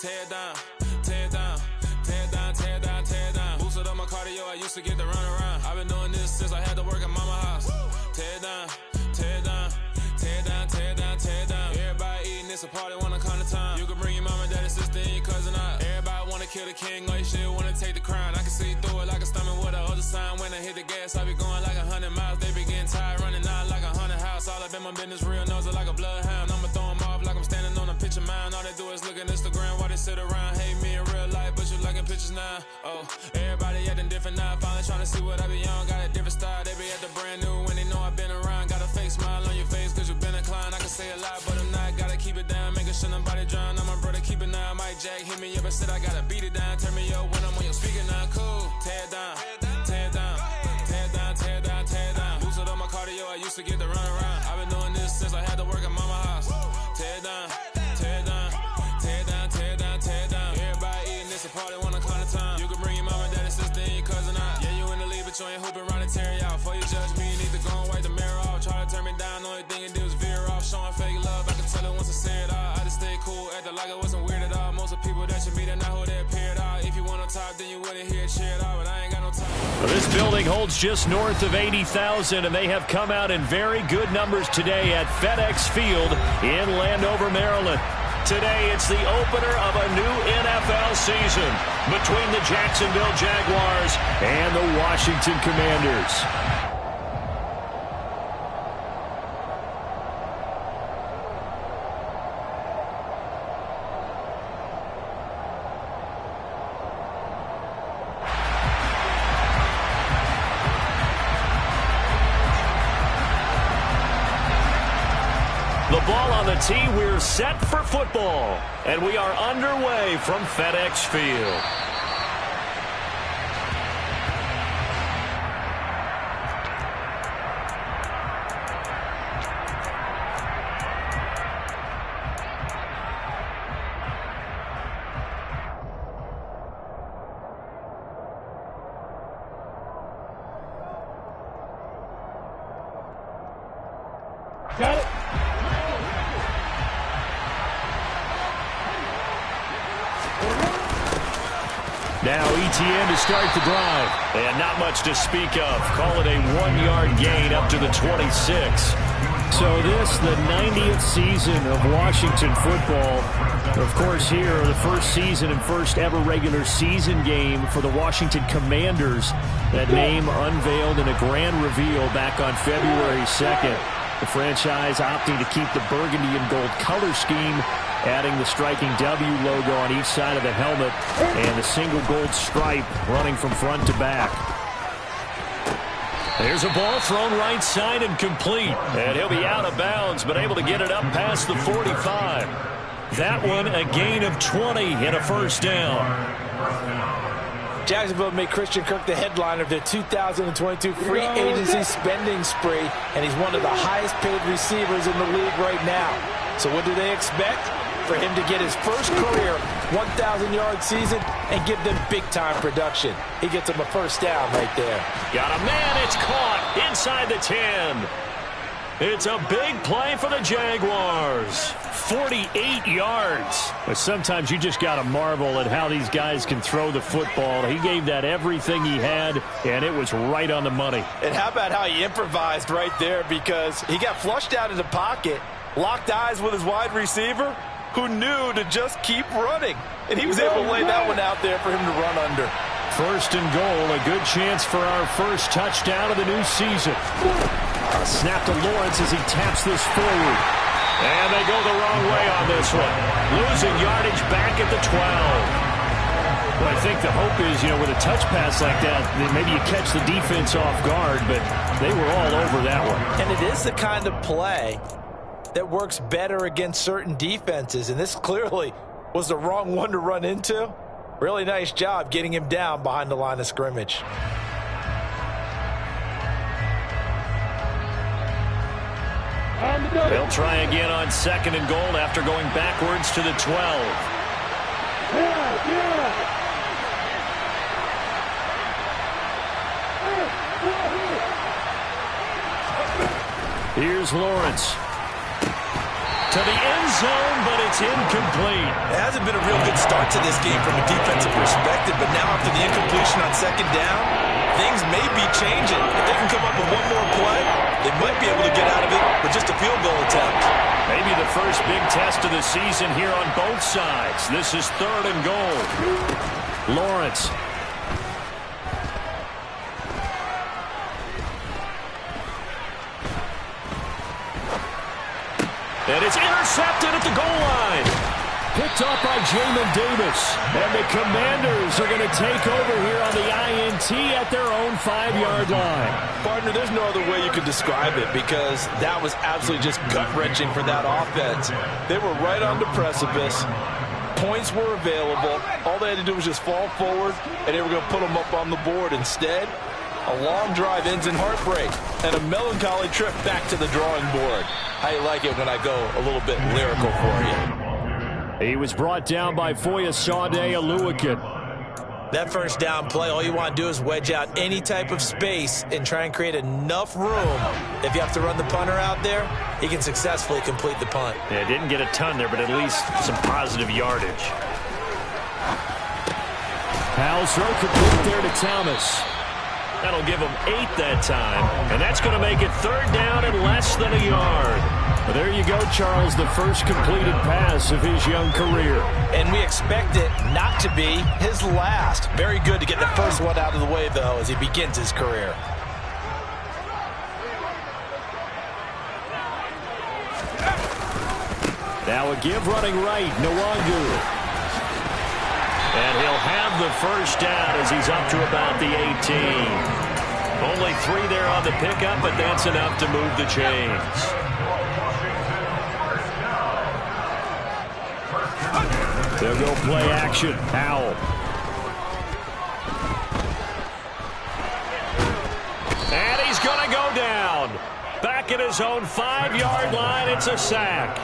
tear down, tear down, tear down, tear down, tear down. Boosted up my cardio, I used to get to run around. I've been doing this since I had to work at mama house. Tear down, tear down, tear down, tear down, tear down. Everybody eating, it's a party, wanna come to time. You can bring your mama, daddy, sister, and your cousin out. Everybody wanna kill the king, or you shit wanna take the crown. I can see through it like a stomach with a other sign. When I hit the gas, I be going like 100 miles. They be getting tired, running out like 100 house. All up in my business, real nose like a bloodhound. I'ma throw 'em off like I'm standing on a picture mound. All they do is look at Instagram while they sit around. Hate me in real life, but you liking pictures now. Oh, everybody acting different now. Finally trying to see what I be on. Got a different style, they be at the brand new when they know I've been around. Got a fake smile on your face cause you been inclined. I can say a lot, but I'm not. Gotta keep it down, making sure nobody drown. I'm my brother, keep it now. Mike Jack hit me up and said I gotta beat it down. Turn me up when I'm on your speaker now. Cool, tear down, tear down, tear down, tear down, tear down. Boosted up my cardio, I used to get to run around. I've been doing this since I had to work at mama house. Tear down, tear down, tear down, tear down, tear down. Everybody eating, it's a party, wanna come to time. You can bring your mama, daddy, sister, and your cousin out. Yeah, you in the lead, but you ain't hooping around and tear you out. Before you judge me, you need to go and wipe the mirror off. Try to turn me down, only thing you do is veer off. Showing fake love, I can tell it once I say it all. I just stay cool, acting like I wasn't weird at all. Most of the people that you meet are not who they appear at all. If you want on top, then you wouldn't hear it cheer it all. But I ain't got no time. Well, this building holds just north of 80,000, and they have come out in very good numbers today at FedEx Field in Landover, Maryland. Today, it's the opener of a new NFL season between the Jacksonville Jaguars and the Washington Commanders. The ball on the tee, we're set for football, and we are underway from FedEx Field. Got it. Now ETN to start the drive. And not much to speak of. Call it a 1-yard gain up to the 26. So this, the 90th season of Washington football. Of course, here, the first season and first ever regular season game for the Washington Commanders. That name unveiled in a grand reveal back on February 2nd. The franchise opting to keep the burgundy and gold color scheme, adding the striking W logo on each side of the helmet and the single gold stripe running from front to back. There's a ball thrown right side and complete. And he'll be out of bounds, but able to get it up past the 45. That one a gain of 20 and a first down. Jacksonville made Christian Kirk the headliner of their 2022 free agency spending spree, and he's one of the highest paid receivers in the league right now. So what do they expect? For him to get his first career 1,000-yard season and give them big-time production. He gets them a first down right there. Got a man, it's caught inside the 10. It's a big play for the Jaguars. 48 yards. But sometimes you just got to marvel at how these guys can throw the football. He gave that everything he had, and it was right on the money. And how about how he improvised right there, because he got flushed out of the pocket, locked eyes with his wide receiver, who knew to just keep running. And he was able to lay that one out there for him to run under. First and goal, a good chance for our first touchdown of the new season. A snap to Lawrence as he taps this forward. And they go the wrong way on this one. Losing yardage back at the 12. Well, I think the hope is, with a touch pass like that, maybe you catch the defense off guard, but they were all over that one. And it is the kind of play that works better against certain defenses, and this clearly was the wrong one to run into. Really nice job getting him down behind the line of scrimmage. They'll try again on second and goal after going backwards to the 12. Here's Lawrence. to the end zone, but it's incomplete. It hasn't been a real good start to this game from a defensive perspective, but now after the incompletion on second down, things may be changing. If they can come up with one more play, they might be able to get out of it with just a field goal attempt. Maybe the first big test of the season here on both sides. This is 3rd and goal. Lawrence. And it's intercepted at the goal line. Picked up by Jamin Davis. And the Commanders are going to take over here on the INT at their own 5-yard line. Partner, there's no other way you could describe it because that was absolutely just gut-wrenching for that offense. They were right on the precipice. Points were available. All they had to do was just fall forward, and they were going to put them up on the board. Instead, a long drive ends in heartbreak and a melancholy trip back to the drawing board. How you like it when I go a little bit lyrical for you? He was brought down by Foyesade Oluwakin. That first down play, all you want to do is wedge out any type of space and try and create enough room. If you have to run the punter out there, he can successfully complete the punt. Yeah, didn't get a ton there, but at least some positive yardage. Powell's throw complete there to Thomas. That'll give him 8 that time, and that's going to make it 3rd down and less than a yard. Well, there you go, Charles, the first completed pass of his young career. And we expect it not to be his last. Very good to get the first one out of the way, though, as he begins his career. Now a give running right, Nwangu. And he'll have the first down as he's up to about the 18. Only 3 there on the pickup, but that's enough to move the chains. They'll go play action. Powell. And he's going to go down. Back at his own 5-yard line, it's a sack.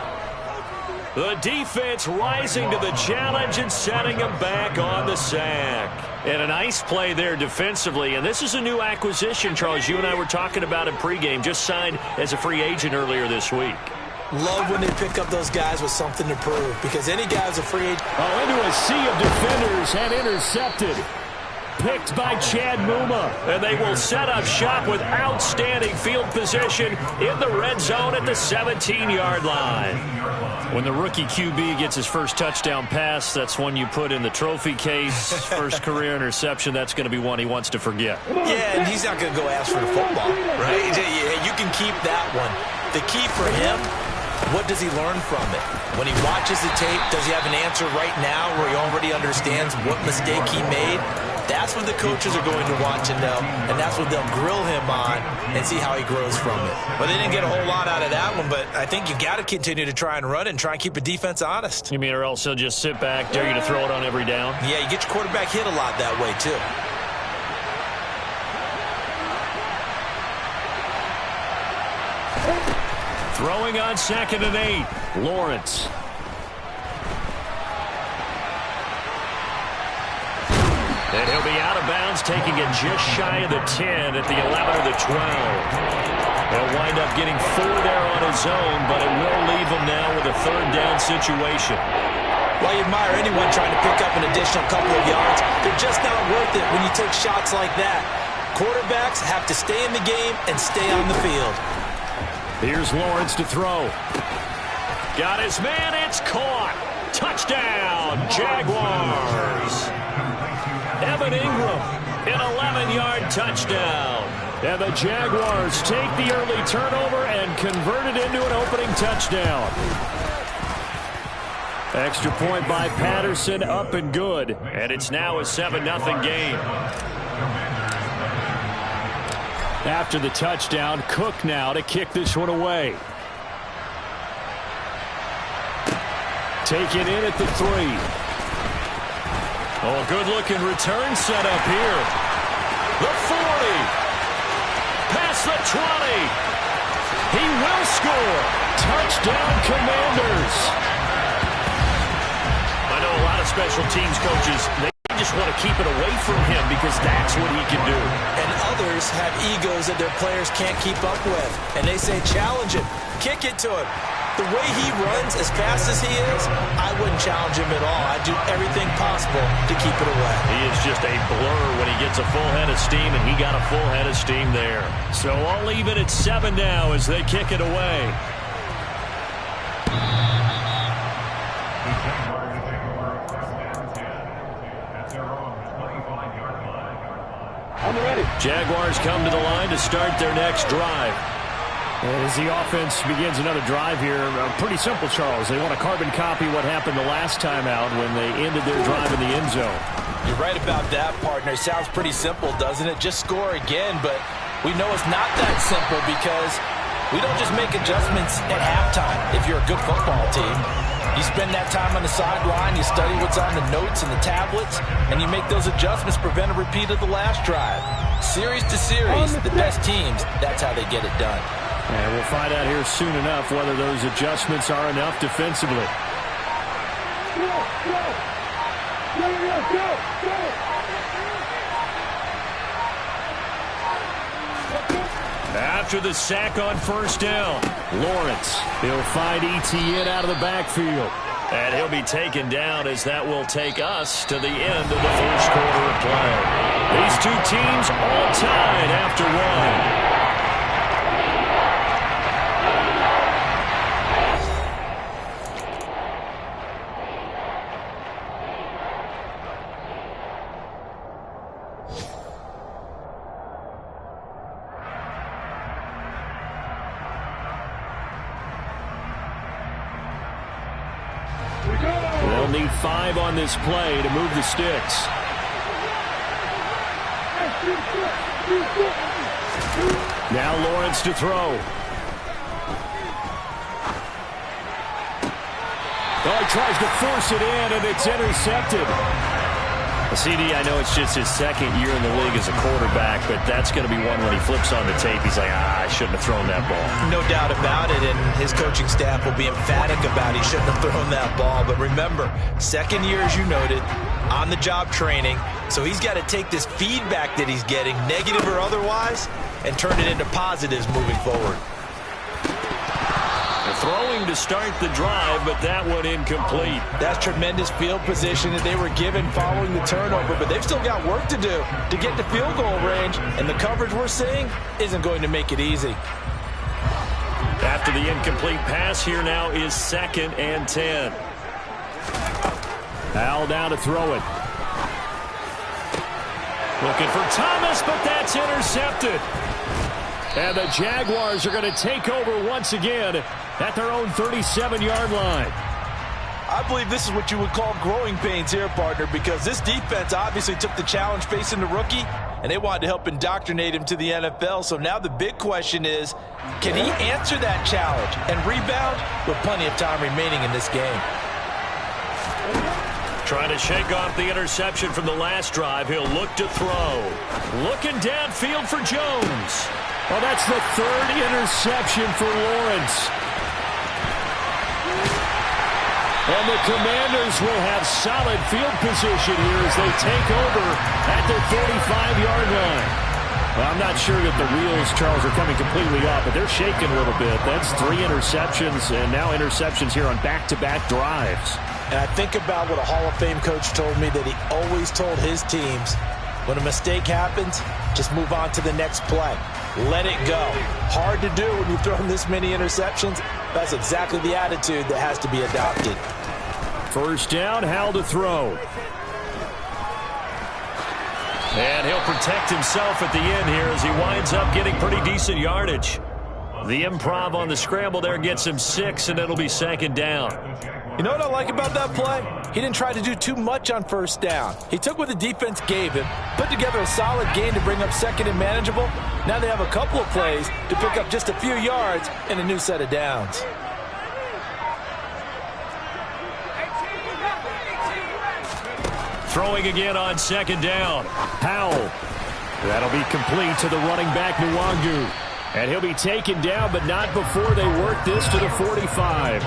The defense rising to the challenge and setting him back on the sack. And a nice play there defensively. And this is a new acquisition, Charles. You and I were talking about in pregame. Just signed as a free agent earlier this week. Love when they pick up those guys with something to prove. Because any guy's a free agent. Oh, into a sea of defenders and intercepted. Picked by Chad Muma. And they will set up shop with outstanding field position in the red zone at the 17-yard line. When the rookie QB gets his first touchdown pass, that's one you put in the trophy case. First career interception, that's going to be one he wants to forget. Yeah, and he's not going to go ask for the football, right? You can keep that one. The key for him, what does he learn from it? When he watches the tape, does he have an answer right now where he already understands what mistake he made? That's what the coaches are going to watch and know, and that's what they'll grill him on and see how he grows from it. Well, they didn't get a whole lot out of that one, but I think you got to continue to try and run and try and keep the defense honest. You mean or else he'll just sit back, dare you to throw it on every down? Yeah, you get your quarterback hit a lot that way, too. Throwing on 2nd and 8, Lawrence. And he'll be out of bounds, taking it just shy of the 10 at the 11 or the 12. He'll wind up getting 4 there on his own, but it will leave him now with a 3rd down situation. Well, you admire anyone trying to pick up an additional couple of yards. They're just not worth it when you take shots like that. Quarterbacks have to stay in the game and stay on the field. Here's Lawrence to throw. Got his man, it's caught. Touchdown, Jaguars. Evan Ingram, an 11-yard touchdown. And the Jaguars take the early turnover and convert it into an opening touchdown. Extra point by Patterson, up and good. And it's now a 7-0 game. After the touchdown, Cook now to kick this one away. Taken in at the 3. Oh, good-looking return set up here. The 40. Past the 20. He will score. Touchdown, Commanders. I know a lot of special teams coaches, they just want to keep it away from him because that's what he can do. And others have egos that their players can't keep up with. And they say, challenge him. Kick it to him. the way he runs, as fast as he is, I wouldn't challenge him at all. I'd do everything possible to keep it away. He is just a blur when he gets a full head of steam, and he got a full head of steam there. So all even at 7 now as they kick it away. Jaguars come to the line to start their next drive. As the offense begins another drive here, pretty simple, Charles. They want to carbon copy what happened the last time out when they ended their drive in the end zone. You're right about that, partner. Sounds pretty simple, doesn't it? Just score again, but we know it's not that simple because we don't just make adjustments at halftime if you're a good football team. You spend that time on the sideline, you study what's on the notes and the tablets, and you make those adjustments, prevent a repeat of the last drive. Series to series, the best teams, that's how they get it done. And we'll find out here soon enough whether those adjustments are enough defensively. After the sack on first down, Lawrence, he'll find ETN out of the backfield. And he'll be taken down as that will take us to the end of the first quarter of play. These two teams all tied after one. They'll need 5 on this play to move the sticks. Now Lawrence to throw. Oh, he tries to force it in, and it's intercepted. CD, I know it's just his second year in the league as a quarterback, but that's going to be one when he flips on the tape. He's like, I shouldn't have thrown that ball. No doubt about it, and his coaching staff will be emphatic about he shouldn't have thrown that ball. But remember, second year, as you noted, on-the-job training, so he's got to take this feedback that he's getting, negative or otherwise, and turn it into positives moving forward. Throwing to start the drive, but that one incomplete. That's tremendous field position that they were given following the turnover, but they've still got work to do to get to field goal range, and the coverage we're seeing isn't going to make it easy. After the incomplete pass, here now is 2nd and 10. Al down to throw it. Looking for Thomas, but that's intercepted. And the Jaguars are going to take over once again at their own 37-yard line. I believe this is what you would call growing pains here, partner, because this defense obviously took the challenge facing the rookie, and they wanted to help indoctrinate him to the NFL. So now the big question is, can he answer that challenge and rebound with plenty of time remaining in this game? Trying to shake off the interception from the last drive. He'll look to throw. Looking downfield for Jones. Well, that's the 3rd interception for Lawrence. And the Commanders will have solid field position here as they take over at their 35-yard line. Well, I'm not sure that the wheels, Charles, are coming completely off, but they're shaking a little bit. That's 3 interceptions, and now interceptions here on back-to-back drives. And I think about what a Hall of Fame coach told me, that he always told his teams, when a mistake happens, just move on to the next play. Let it go. Hard to do when you've thrown this many interceptions. That's exactly the attitude that has to be adopted. First down, Hal to throw. And he'll protect himself at the end here as he winds up getting pretty decent yardage. The improv on the scramble there gets him 6, and it'll be 2nd down. You know what I like about that play? He didn't try to do too much on first down. He took what the defense gave him, put together a solid gain to bring up 2nd and manageable. Now they have a couple of plays to pick up just a few yards and a new set of downs. Throwing again on 2nd down. Howell. That'll be complete to the running back, Nwangu. And he'll be taken down, but not before they work this to the 45.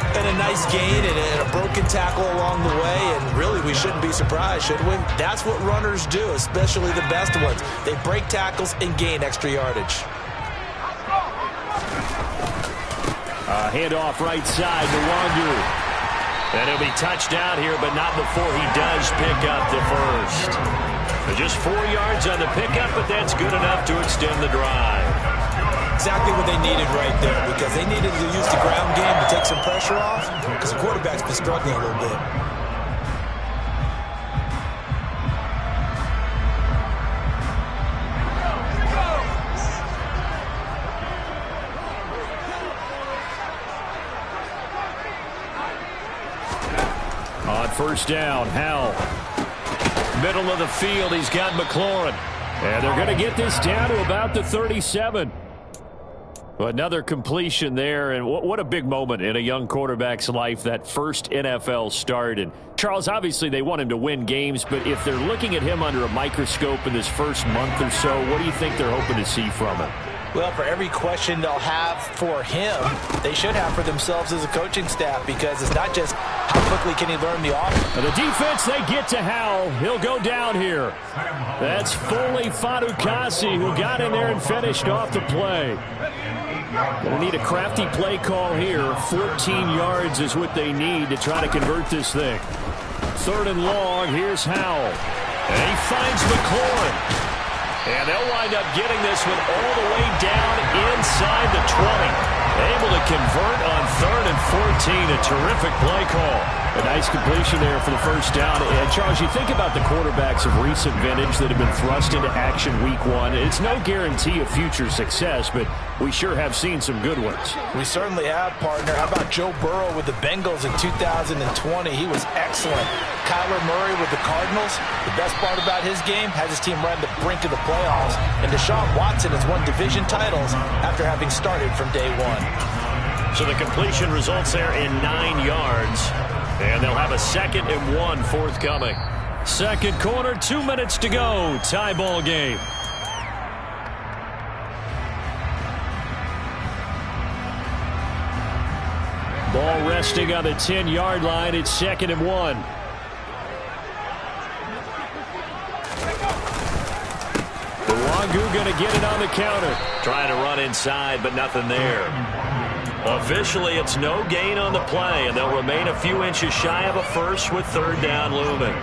And a nice gain and a broken tackle along the way, and really we shouldn't be surprised, should we? That's what runners do, especially the best ones. They break tackles and gain extra yardage. Handoff right side to Wangu. And he'll be touched down here, but not before he does pick up the first. Just 4 yards on the pickup, but that's good enough to extend the drive. Exactly what they needed right there, because they needed to use the ground game to take some pressure off, because the quarterback's been struggling a little bit. On first down, Howell. Middle of the field, he's got McLaurin. And they're going to get this down to about the 37. Another completion there, and what a big moment in a young quarterback's life, that first NFL start. And Charles, obviously they want him to win games, but if they're looking at him under a microscope in this first month or so, what do you think they're hoping to see from him? Well, for every question they'll have for him, they should have for themselves as a coaching staff, because it's not just how quickly can he learn the offense. The defense, they get to Howell. He'll go down here. That's Foley Fadukasi who got in there and finished off the play. Going to need a crafty play call here. 14 yards is what they need to try to convert this thing. Third and long, here's Howell. And he finds McLaurin. And they'll wind up getting this one all the way down inside the 20. Able to convert on 3rd and 14. A terrific play call. A nice completion there for the first down. And Charles, you think about the quarterbacks of recent vintage that have been thrust into action week 1. It's no guarantee of future success, but we sure have seen some good ones. We certainly have, partner. How about Joe Burrow with the Bengals in 2020? He was excellent. Kyler Murray with the Cardinals. The best part about his game, has his team right on the brink of the playoffs. And Deshaun Watson has won division titles after having started from day 1. So the completion results there in 9 yards. And they'll have a 2nd and 1 forthcoming. Second quarter, 2 minutes to go. Tie ball game. Ball resting on the 10-yard line. It's 2nd and 1. Wangu going to get it on the counter. Trying to run inside, but nothing there. Officially, it's no gain on the play, and they'll remain a few inches shy of a first with 3rd down looming.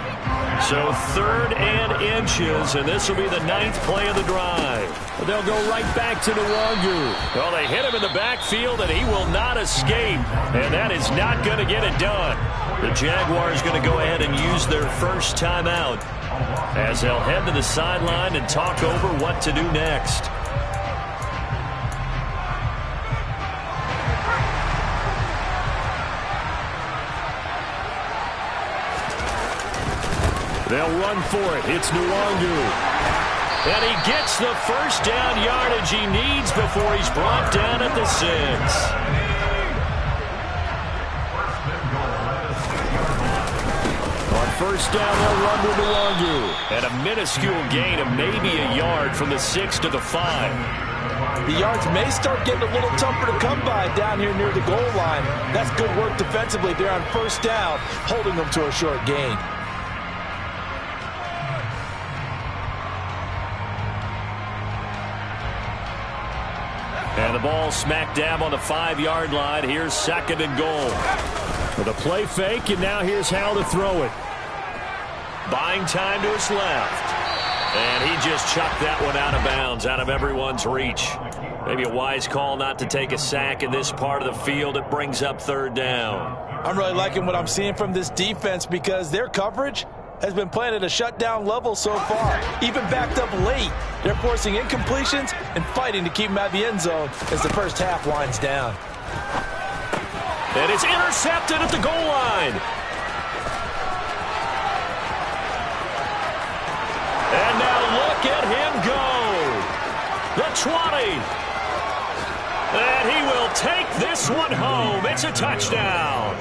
So 3rd and inches, and this will be the 9th play of the drive. They'll go right back to the Wangu. Well, they hit him in the backfield, and he will not escape, and that is not going to get it done. The Jaguars going to go ahead and use their first timeout as they'll head to the sideline and talk over what to do next. They'll run for it. It's Nwangu. And he gets the first down yardage he needs before he's brought down at the 6. First down, they'll run to Nwangu. And a minuscule gain of maybe a yard from the 6 to the 5. The yards may start getting a little tougher to come by down here near the goal line. That's good work defensively there on first down, holding them to a short gain. And the ball smack dab on the 5-yard line. Here's 2nd and goal. With a play fake, and now here's Howell to throw it. Buying time to his left. And he just chucked that one out of bounds, out of everyone's reach. Maybe a wise call not to take a sack in this part of the field. It brings up 3rd down. I'm really liking what I'm seeing from this defense, because their coverage has been playing at a shutdown level so far. Even backed up late, they're forcing incompletions and fighting to keep them out of the end zone as the first half winds down. And it's intercepted at the goal line. And now look at him go. The 20. And he will take this one home. It's a touchdown.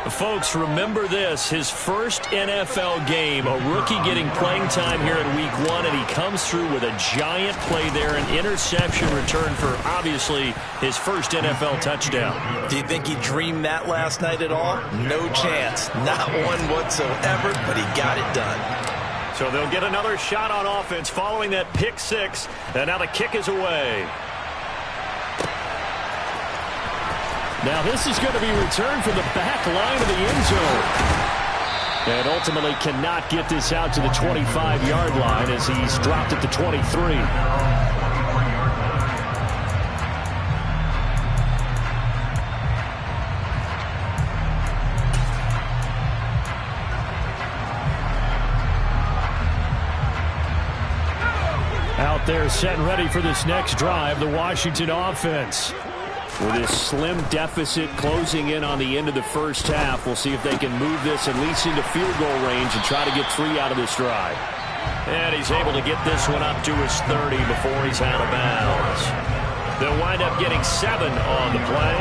Folks, remember this, his first NFL game, a rookie getting playing time here in week 1, and he comes through with a giant play there, an interception return for, obviously, his first NFL touchdown. Do you think he dreamed that last night at all? No chance. Not one whatsoever, but he got it done. So they'll get another shot on offense following that pick 6, and now the kick is away. Now this is going to be returned from the back line of the end zone. And ultimately cannot get this out to the 25-yard line as he's dropped at the 23. Out there set and ready for this next drive, the Washington offense. With this slim deficit closing in on the end of the first half, we'll see if they can move this at least into field goal range and try to get 3 out of this drive. And he's able to get this one up to his 30 before he's out of bounds. They'll wind up getting 7 on the play,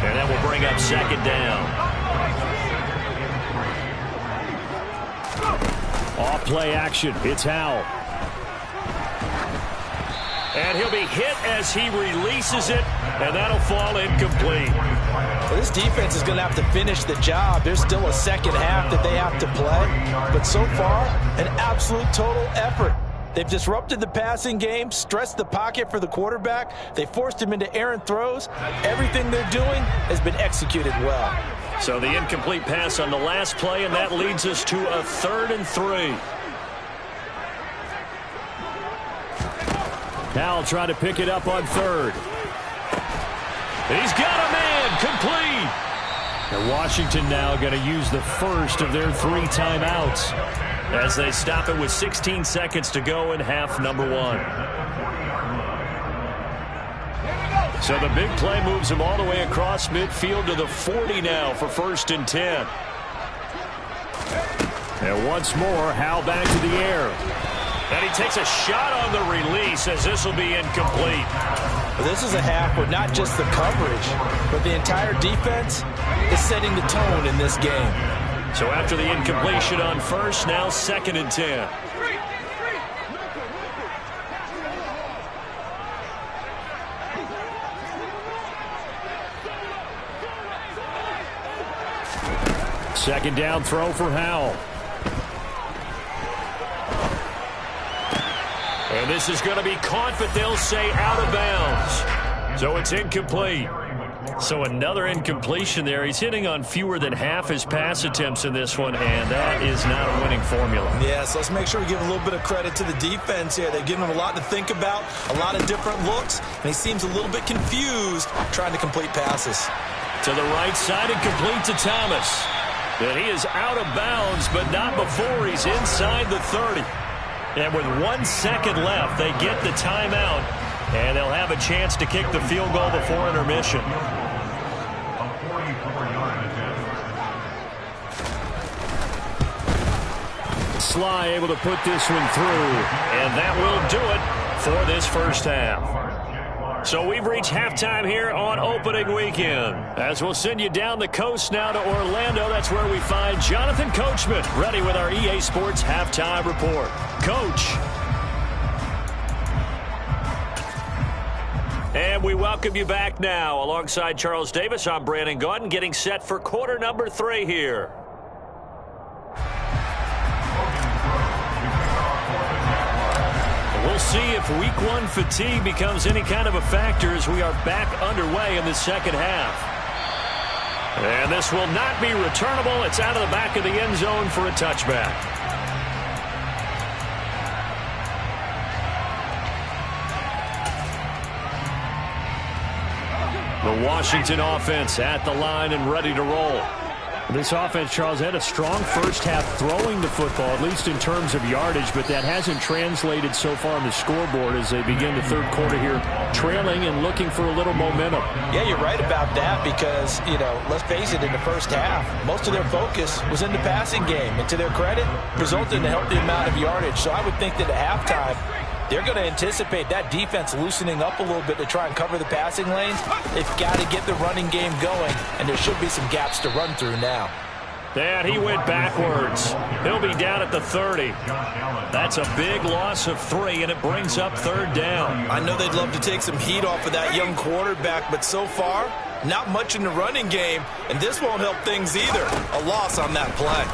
and that will bring up second down. Off play action, it's Howell. And he'll be hit as he releases it, and that'll fall incomplete. Well, this defense is going to have to finish the job. There's still a second half that they have to play. But so far, an absolute total effort. They've disrupted the passing game, stressed the pocket for the quarterback. They forced him into errant throws. Everything they're doing has been executed well. So the incomplete pass on the last play, and that leads us to a 3rd and 3. Howell trying to pick it up on 3rd. He's got a man, complete. And Washington now going to use the first of their 3 timeouts as they stop it with 16 seconds to go in half number 1. So the big play moves them all the way across midfield to the 40 now for 1st and 10. And once more, Howell back to the air. And he takes a shot on the release as this will be incomplete. Well, this is a half where not just the coverage, but the entire defense is setting the tone in this game. So after the incompletion on 1st, now 2nd and 10. Second down throw for Howell. And this is going to be caught, but they'll say out of bounds. So it's incomplete. So another incompletion there. He's hitting on fewer than half his pass attempts in this one, and that is not a winning formula. Yeah, so let's make sure we give a little bit of credit to the defense here. They've given him a lot to think about, a lot of different looks, and he seems a little bit confused trying to complete passes. To the right side and complete to Thomas. And he is out of bounds, but not before he's inside the 30. And with 1 second left, they get the timeout, and they'll have a chance to kick the field goal before intermission. Sly able to put this one through, and that will do it for this first half. So we've reached halftime here on opening weekend. As we'll send you down the coast now to Orlando, that's where we find Jonathan Coachman ready with our EA Sports halftime report. Coach. And we welcome you back now. Alongside Charles Davis, I'm Brandon Gaudin, getting set for quarter number 3 here. We'll see if week 1 fatigue becomes any kind of a factor as we are back underway in the second half. And this will not be returnable. It's out of the back of the end zone for a touchback. The Washington offense at the line and ready to roll. This offense, Charles, had a strong first half throwing the football, at least in terms of yardage, but that hasn't translated so far on the scoreboard as they begin the third quarter here, trailing and looking for a little momentum. Yeah, you're right about that because, you know, let's face it, in the first half, most of their focus was in the passing game. And to their credit, resulted in a healthy amount of yardage. So I would think that at halftime, they're going to anticipate that defense loosening up a little bit to try and cover the passing lanes. They've got to get the running game going, and there should be some gaps to run through now. And he went backwards. He'll be down at the 30. That's a big loss of 3, and it brings up third down. I know they'd love to take some heat off of that young quarterback, but so far, not much in the running game, and this won't help things either. A loss on that play.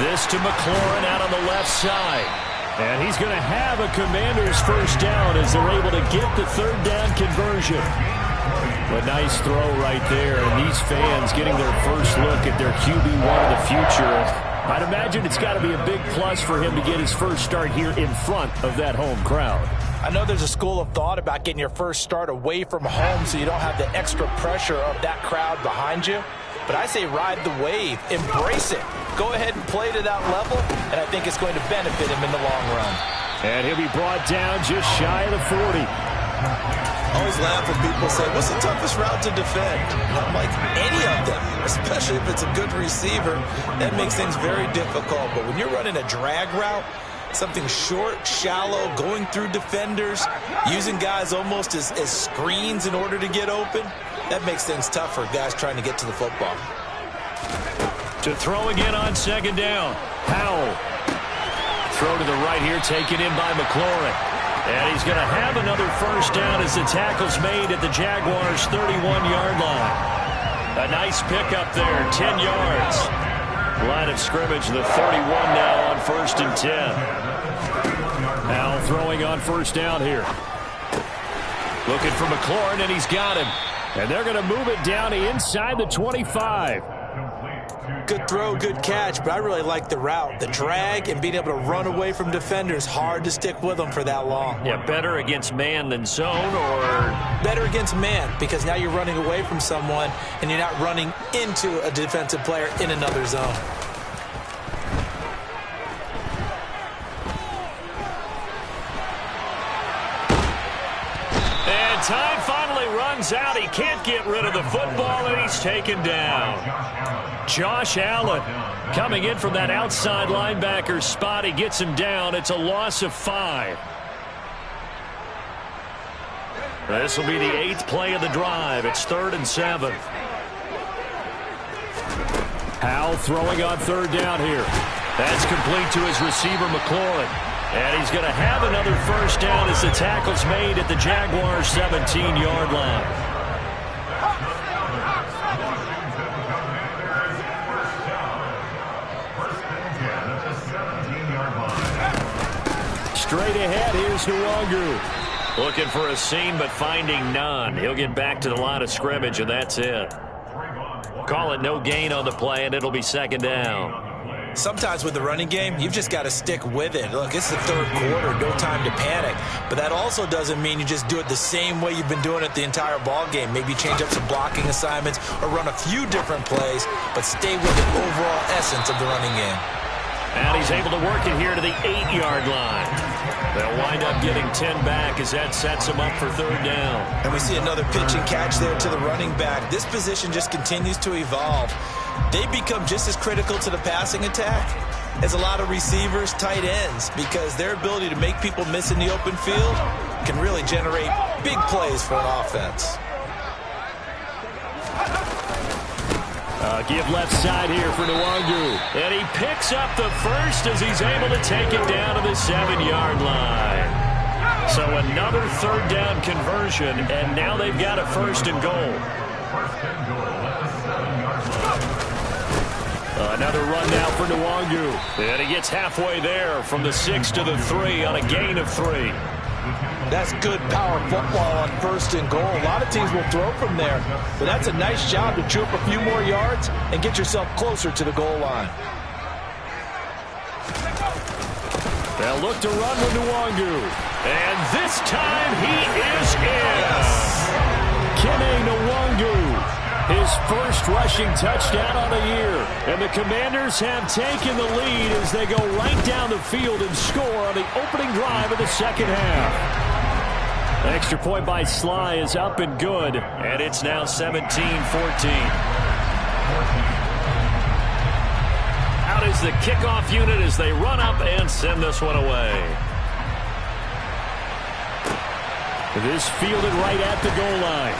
This to McLaurin out on the left side. And he's going to have a Commanders first down as they're able to get the third down conversion. A nice throw right there, and these fans getting their first look at their QB1 of the future. I'd imagine it's got to be a big plus for him to get his first start here in front of that home crowd. I know there's a school of thought about getting your first start away from home so you don't have the extra pressure of that crowd behind you. But I say ride the wave, embrace it. Go ahead and play to that level, and I think it's going to benefit him in the long run. And he'll be brought down just shy of the 40. I always laugh when people say, what's the toughest route to defend? And I'm like, any of them, especially if it's a good receiver. That makes things very difficult. But when you're running a drag route, something short, shallow, going through defenders, using guys almost as screens in order to get open, that makes things tough for guys trying to get to the football. To throw again on second down. Powell. Throw to the right here, taken in by McLaurin. And he's going to have another first down as the tackle's made at the Jaguars' 31-yard line. A nice pickup there, 10 yards. Line of scrimmage, the 31 now on 1st and 10. Now throwing on first down here. Looking for McLaurin, and he's got him. And they're going to move it down inside the 25. Good throw, good catch, but I really like the route. The drag and being able to run away from defenders, hard to stick with them for that long. Yeah, better against man than zone, or? Better against man, because now you're running away from someone and you're not running into a defensive player in another zone. And time finally runs out. He can't get rid of the football, and he's taken down. Josh Allen coming in from that outside linebacker spot. He gets him down. It's a loss of 5. This will be the 8th play of the drive. It's 3rd and 7. Powell throwing on 3rd down here. That's complete to his receiver, McLaurin. And he's going to have another first down as the tackle's made at the Jaguars' 17-yard line. Straight ahead, here's Nwangu. Looking for a seam, but finding none. He'll get back to the line of scrimmage, and that's it. Call it no gain on the play, and it'll be 2nd down. Sometimes with the running game, you've just got to stick with it. Look, it's the 3rd quarter, no time to panic. But that also doesn't mean you just do it the same way you've been doing it the entire ball game. Maybe change up some blocking assignments or run a few different plays, but stay with the overall essence of the running game. And he's able to work it here to the 8-yard line. They'll wind up getting 10 back as that sets him up for 3rd down. And we see another pitch and catch there to the running back. This position just continues to evolve. They become just as critical to the passing attack as a lot of receivers, tight ends, because their ability to make people miss in the open field can really generate big plays for an offense. Give left side here for Nwangu. And he picks up the first as he's able to take it down to the 7-yard line. So another 3rd down conversion, and now they've got a 1st and goal. Another run now for Nwangu. And he gets halfway there from the 6 to the 3 on a gain of 3. That's good power football on 1st and goal. A lot of teams will throw from there, but that's a nice job to chew up a few more yards and get yourself closer to the goal line. They'll look to run with Nwangu. And this time he is in. Kene Nwangu. His first rushing touchdown on the year. And the Commanders have taken the lead as they go right down the field and score on the opening drive of the 2nd half. Extra point by Sly is up and good. And it's now 17-14. Out is the kickoff unit as they run up and send this one away. This fielded right at the goal line.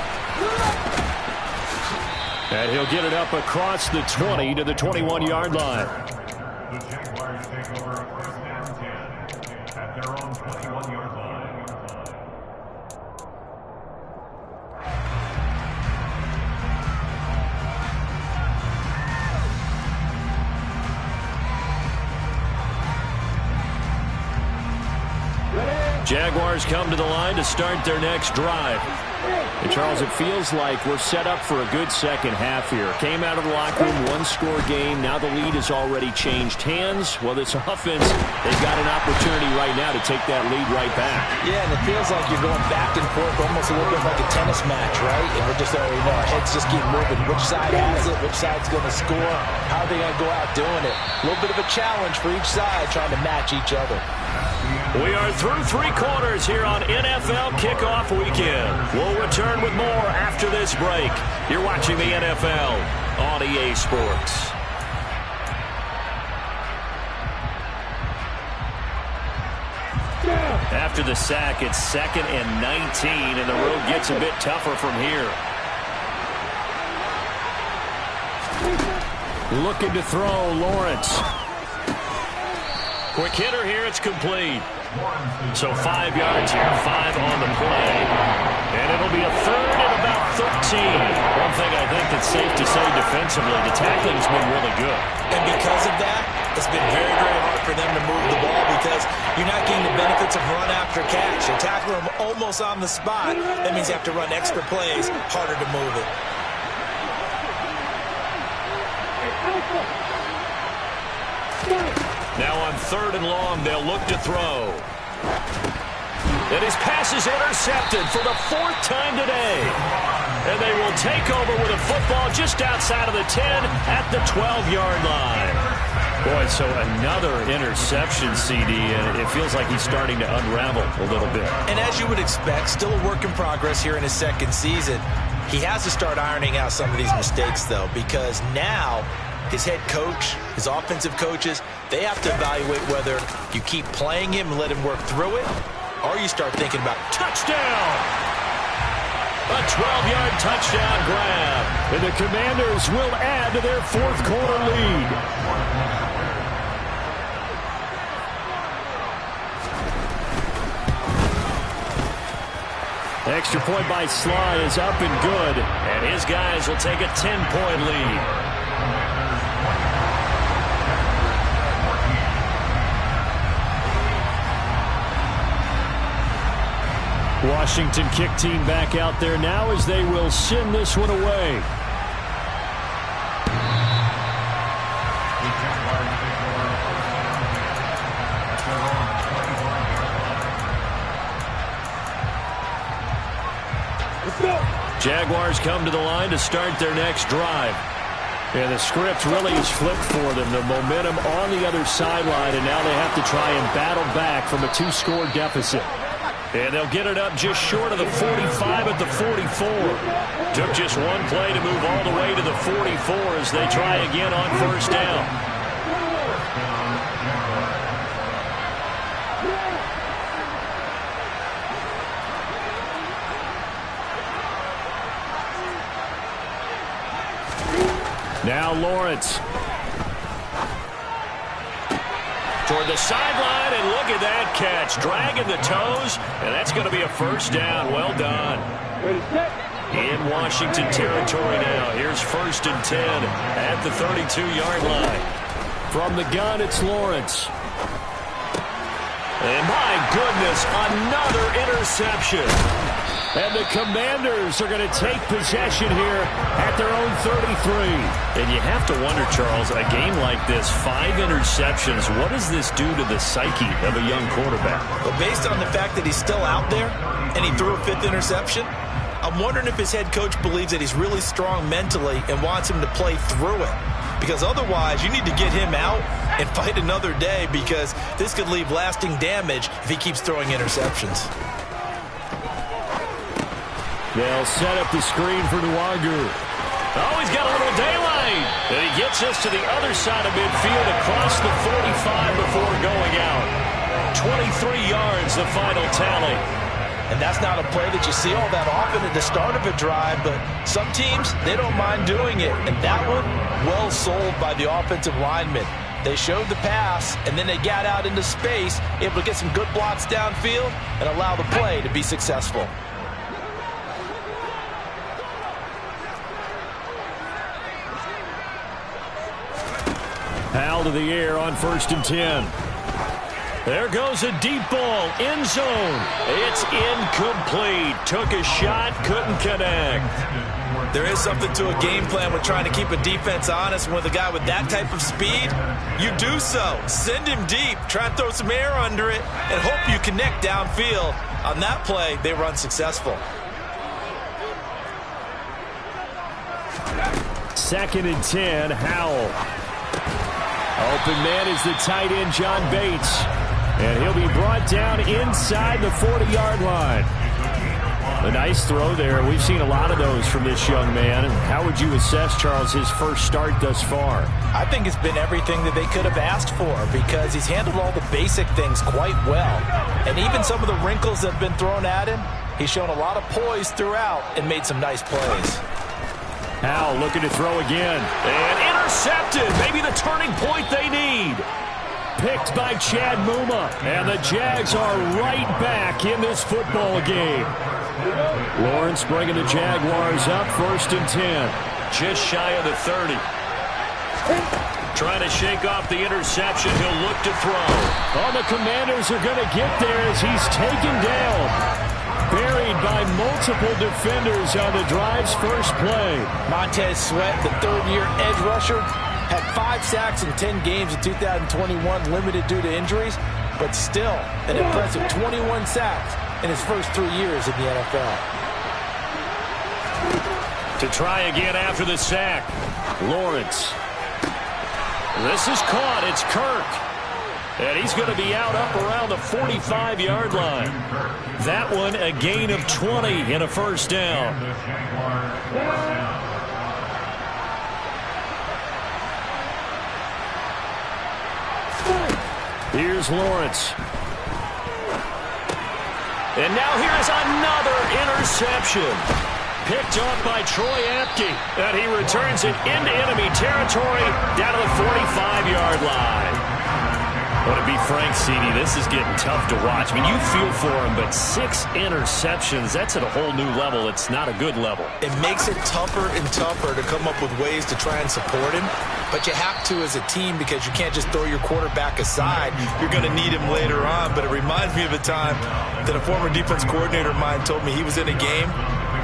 And he'll get it up across the 20 to the 21-yard line. The Jaguars take over 1st and 10 at their own 21-yard line. Ready? Jaguars come to the line to start their next drive. And Charles, it feels like we're set up for a good second half here. Came out of the locker room, one-score game. Now the lead has already changed hands. Well, this offense, they've got an opportunity right now to take that lead right back. Yeah, and it feels like you're going back and forth almost a little bit like a tennis match, right? And we're just, our heads just keep moving. Which side has it? Which side's going to score? How are they going to go out doing it? A little bit of a challenge for each side trying to match each other. We are through three quarters here on NFL Kickoff Weekend. We'll return with more after this break. You're watching the NFL on EA Sports. After the sack, it's 2nd and 19, and the road gets a bit tougher from here. Looking to throw, Lawrence. Quick hitter here, it's complete. So 5 yards here, 5 on the play. And it'll be a 3rd and about 13. One thing I think that's safe to say defensively, the tackling's been really good. And because of that, it's been very, very hard for them to move the ball because you're not getting the benefits of run after catch. You tackle them almost on the spot. That means you have to run extra plays, harder to move it. Now on 3rd and long, they'll look to throw. And his pass is intercepted for the 4th time today. And they will take over with a football just outside of the 10 at the 12-yard line. Boy, so another interception, CD, and it feels like he's starting to unravel a little bit. And as you would expect, still a work in progress here in his 2nd season. He has to start ironing out some of these mistakes, though, because now his head coach, his offensive coaches, they have to evaluate whether you keep playing him and let him work through it, or you start thinking about touchdown. A 12-yard touchdown grab. And the Commanders will add to their 4th quarter lead. Extra point by Sly is up and good. And his guys will take a 10-point lead. Washington kick team back out there now as they will send this one away. Jaguars come to the line to start their next drive. And the script really is flipped for them. The momentum on the other sideline, and now they have to try and battle back from a 2-score deficit. And they'll get it up just short of the 45 at the 44. Took just one play to move all the way to the 44 as they try again on 1st down. Now Lawrence. Toward the sideline, and look at that catch. Dragging the toes, and that's going to be a 1st down. Well done. In Washington territory now. Here's 1st and 10 at the 32-yard line. From the gun, it's Lawrence. And my goodness, another interception. And the Commanders are going to take possession here at their own 33. And you have to wonder, Charles, a game like this, 5 interceptions, what does this do to the psyche of a young quarterback? Well, based on the fact that he's still out there and he threw a 5th interception, I'm wondering if his head coach believes that he's really strong mentally and wants him to play through it. Because otherwise, you need to get him out and fight another day because this could leave lasting damage if he keeps throwing interceptions. They'll set up the screen for Nwangu. Oh, he's got a little daylight. And he gets us to the other side of midfield across the 45 before going out. 23 yards, the final tally. And that's not a play that you see all that often at the start of a drive, but some teams, they don't mind doing it. And that one, well sold by the offensive lineman. They showed the pass, and then they got out into space, able to get some good blocks downfield and allow the play to be successful. Powell to the air on 1st and 10. There goes a deep ball, end zone. It's incomplete. Took a shot, couldn't connect. There is something to a game plan with trying to keep a defense honest. With a guy with that type of speed, you do so. Send him deep, try and throw some air under it, and hope you connect downfield. On that play, they were unsuccessful. 2nd and 10, Howell. Open man is the tight end, John Bates. And he'll be brought down inside the 40-yard line. A nice throw there. We've seen a lot of those from this young man. How would you assess, Charles, his first start thus far? I think it's been everything that they could have asked for because he's handled all the basic things quite well. And even some of the wrinkles that have been thrown at him, he's shown a lot of poise throughout and made some nice plays. Howell looking to throw again. And intercepted. Maybe the turning point they need. Picked by Chad Muma. And the Jags are right back in this football game. Lawrence bringing the Jaguars up 1st and 10. Just shy of the 30. Trying to shake off the interception. He'll look to throw. Oh, the Commanders are going to get there as he's taken down. Buried by multiple defenders on the drive's first play. Montez Sweat, the third-year edge rusher, had 5 sacks in 10 games in 2021, limited due to injuries, but still an impressive 21 sacks in his first 3 years in the NFL. To try again after the sack, Lawrence. This is caught. It's Kirk. And he's going to be out up around the 45-yard line. That one a gain of 20 and a first down. Here's Lawrence. And now here's another interception. Picked off by Troy Apke. And he returns it into enemy territory down to the 45-yard line. Well, to be frank, CD, this is getting tough to watch. I mean, you feel for him, but 6 interceptions, that's at a whole new level. It's not a good level. It makes it tougher and tougher to come up with ways to try and support him. But you have to as a team because you can't just throw your quarterback aside. You're going to need him later on. But it reminds me of a time that a former defense coordinator of mine told me he was in a game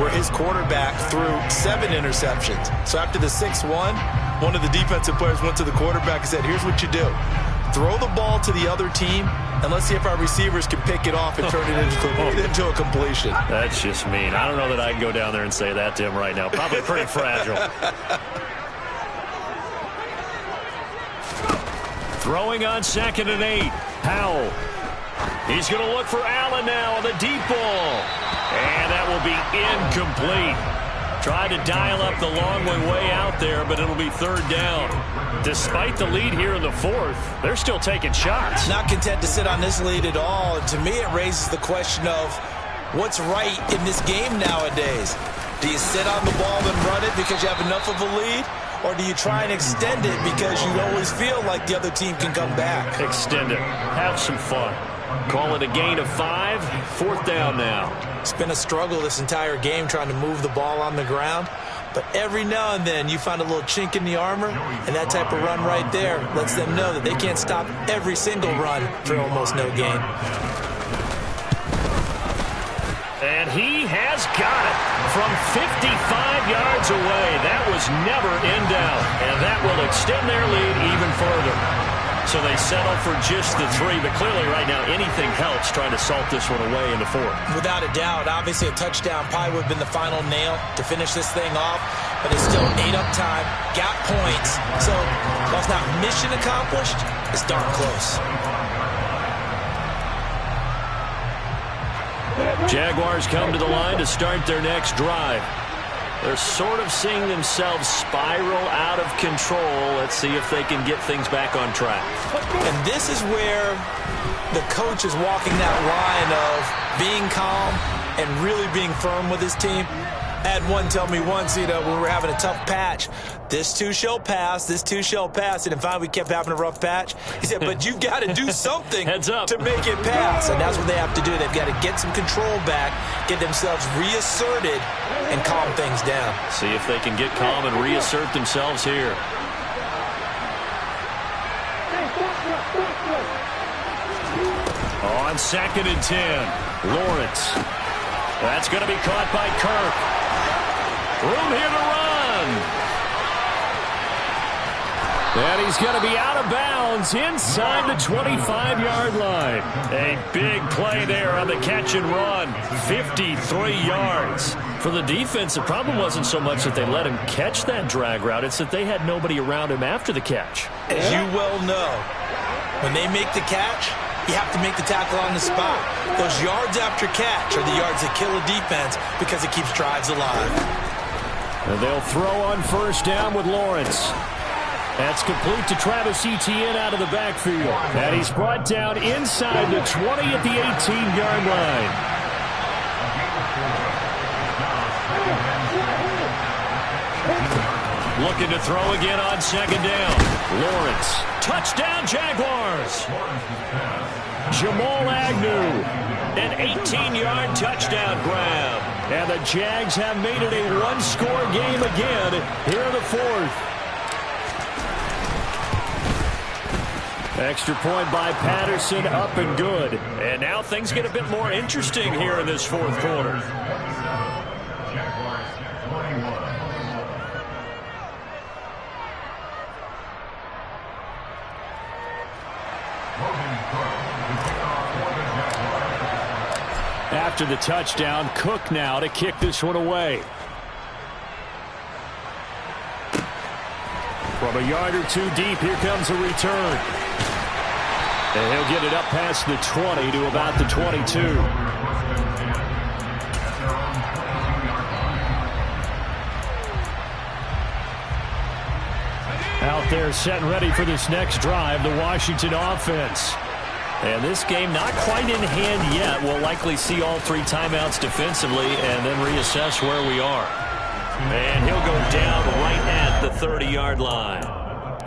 where his quarterback threw 7 interceptions. So after the 6th one of the defensive players went to the quarterback and said, here's what you do. Throw the ball to the other team, and let's see if our receivers can pick it off and turn it into a completion. That's just mean. I don't know that I can go down there and say that to him right now. Probably pretty fragile. Throwing on 2nd and 8. Howell. He's going to look for Allen now on the deep ball. And that will be incomplete. Tried to dial up the long way out there, but it'll be 3rd down. Despite the lead here in the 4th, they're still taking shots. Not content to sit on this lead at all. And to me, it raises the question of what's right in this game nowadays. Do you sit on the ball and run it because you have enough of a lead? Or do you try and extend it because you always feel like the other team can come back? Extend it. Have some fun. Call it a gain of 5. 4th down now. It's been a struggle this entire game trying to move the ball on the ground. But every now and then you find a little chink in the armor, and that type of run right there lets them know that they can't stop every single run for almost no gain. And he has got it from 55 yards away. That was never in doubt, and that will extend their lead even further. So they settle for just the 3, but clearly right now anything helps trying to salt this one away in the 4th. Without a doubt, obviously a touchdown probably would have been the final nail to finish this thing off, but it's still 8 up time, got points. So while it's not mission accomplished, it's darn close. Jaguars come to the line to start their next drive. They're sort of seeing themselves spiral out of control. Let's see if they can get things back on track. And this is where the coach is walking that line of being calm and really being firm with his team. I had one tell me once, when we were having a tough patch, this too shall pass, this too shall pass. And finally we kept having a rough patch. He said, but you've got to do something to make it pass. And that's what they have to do. They've got to get some control back, get themselves reasserted, and calm things down. See if they can get calm and reassert themselves here. On 2nd and 10, Lawrence. That's going to be caught by Kirk. Room here to run. And he's going to be out of bounds inside the 25-yard line. A big play there on the catch and run. 53 yards. For the defense, the problem wasn't so much that they let him catch that drag route. It's that they had nobody around him after the catch. As you well know, when they make the catch, you have to make the tackle on the spot. Those yards after catch are the yards that kill a defense because it keeps drives alive. And they'll throw on 1st down with Lawrence. That's complete to Travis Etienne out of the backfield. And he's brought down inside the 20 at the 18-yard line. Looking to throw again on 2nd down. Lawrence. Touchdown, Jaguars. Jamal Agnew. An 18-yard touchdown grab. And the Jags have made it a one-score game again here in the 4th. Extra point by Patterson, up and good. And now things get a bit more interesting here in this 4th quarter. After the touchdown, Cook now to kick this one away. From a yard or two deep, here comes a return. And he'll get it up past the 20 to about the 22. Out there set and ready for this next drive, the Washington offense. And this game not quite in hand yet. We'll likely see all 3 timeouts defensively and then reassess where we are. And he'll go down right at the 30-yard line.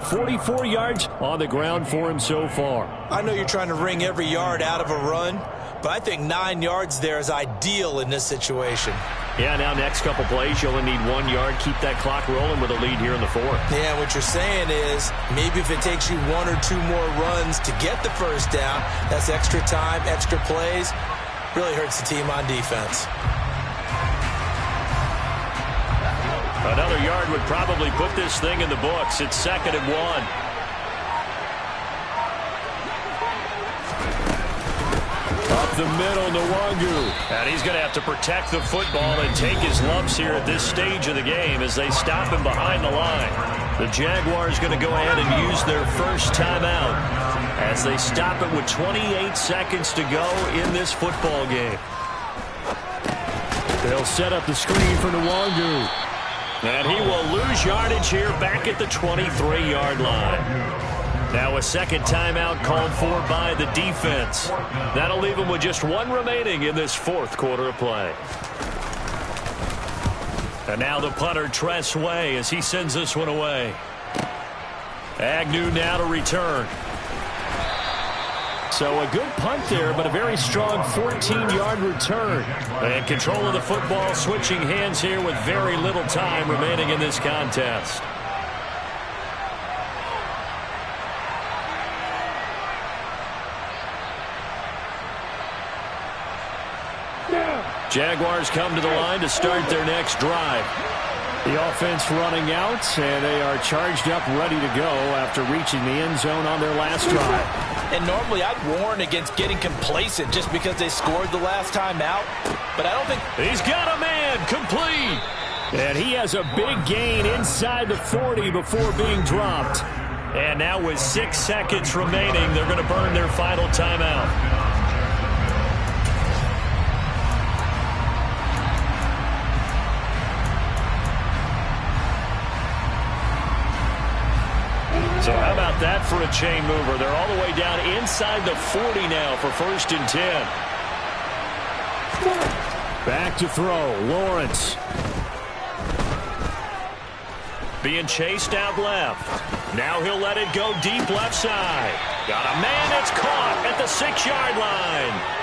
44 yards on the ground for him so far. I know you're trying to wring every yard out of a run, but I think 9 yards there is ideal in this situation. Yeah, now next couple plays, you only need 1 yard. Keep that clock rolling with a lead here in the 4th. Yeah, what you're saying is maybe if it takes you 1 or 2 more runs to get the 1st down, that's extra time, extra plays. Really hurts the team on defense. Another yard would probably put this thing in the books. It's 2nd and 1. Up the middle, Nwangu. And he's going to have to protect the football and take his lumps here at this stage of the game as they stop him behind the line. The Jaguars going to go ahead and use their first timeout as they stop it with 28 seconds to go in this football game. They'll set up the screen for Nwangu. And he will lose yardage here back at the 23-yard line. Now a second timeout called for by the defense. That'll leave him with just 1 remaining in this 4th quarter of play. And now the punter, Tress Way, as he sends this one away. Agnew now to return. So a good punt there, but a very strong 14-yard return. And control of the football switching hands here with very little time remaining in this contest. Jaguars come to the line to start their next drive. The offense running out, and they are charged up, ready to go after reaching the end zone on their last drive. And normally I'd warn against getting complacent just because they scored the last time out. But I don't think... He's got a man, complete. And he has a big gain inside the 40 before being dropped. And now with 6 seconds remaining, they're going to burn their final timeout. So how about that for a chain mover? They're all the way down inside the 40 now for 1st and 10. Back to throw, Lawrence. Being chased out left. Now he'll let it go deep left side. Got a man that's caught at the 6-yard line.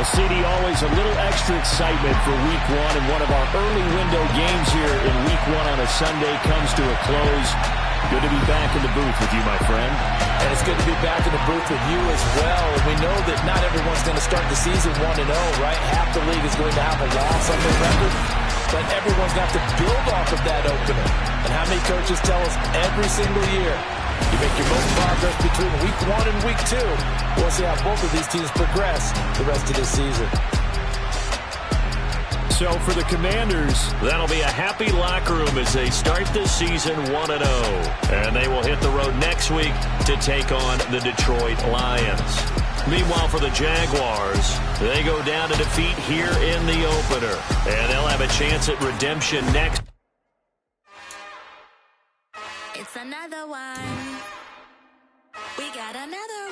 Well, CD, always a little extra excitement for Week 1, and one of our early window games here in Week 1 on a Sunday comes to a close. Good to be back in the booth with you, my friend. And it's good to be back in the booth with you as well. We know that not everyone's going to start the season 1-0, right? Half the league is going to have a loss on their record, but everyone's got to build off of that opener. And how many coaches tell us every single year, you make your most progress between Week 1 and Week 2. We'll see how both of these teams progress the rest of this season. So for the Commanders, that'll be a happy locker room as they start this season 1-0. And they will hit the road next week to take on the Detroit Lions. Meanwhile, for the Jaguars, they go down to defeat here in the opener. And they'll have a chance at redemption next. It's another one. We got another